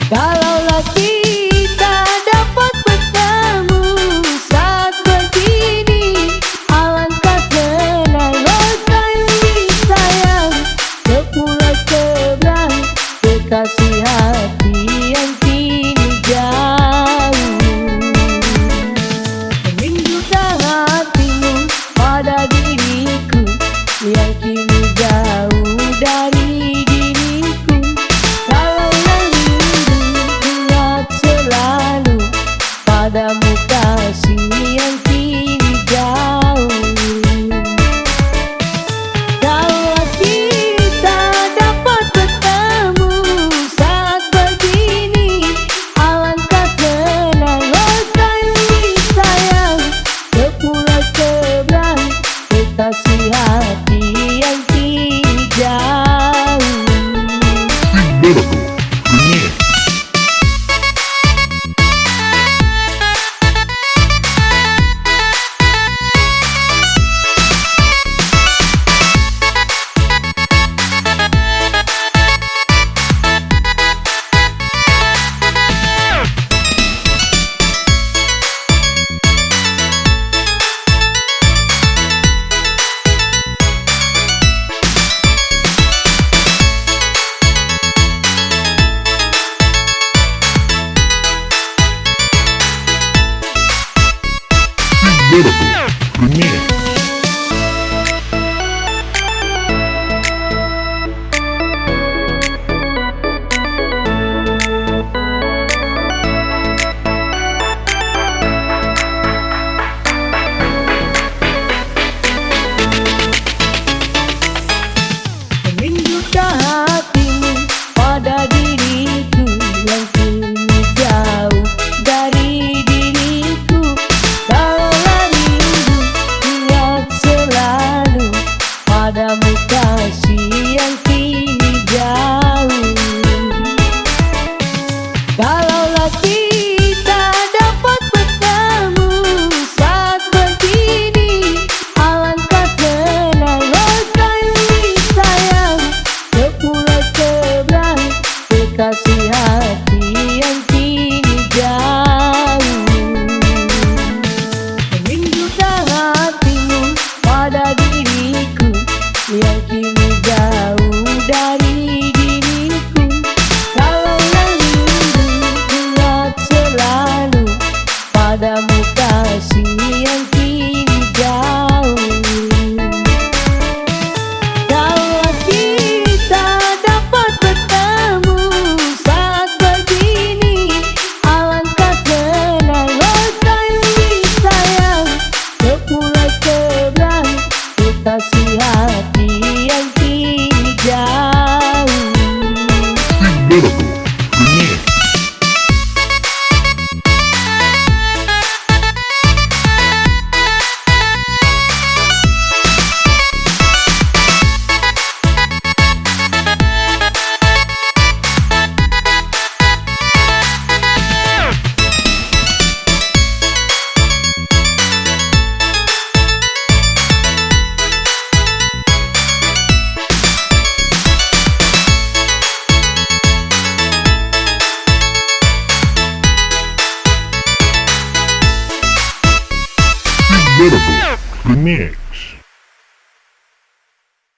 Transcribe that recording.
Kalaulah kita dapat bertemu saat begini, alangkah senang rasanya sayang ke pulau seberang, kekasih hati yang kini jauh. Rindukan hatimu pada diriku yang kini jauh dari padamu kasih yang kini jauh. Kalau kita dapat bertemu saat begini, alangkah senang rasanya sayang ke pulau seberang, kekasih hati yang kini jauh. Rindukan hatimu pada diriku yang kini jauh dari diriku. Kalaulah rindu ingat selalu padamu kasih yang kini jauh. Kalaulah kita dapat bertemu saat begini, alangkah senang rasanya sayang ke pulau seberang, kekasih hati yang kini jauh. Rindukan hatimu pada diriku yang kini jauh dari diriku. Kalaulah rindu ingat selalu padamu kasih yang kini jauh. Kalau kita dapat bertemu saat begini, alangkah senang rasanya sayang ke pulau seberang, kekasih hati yang kini jauh.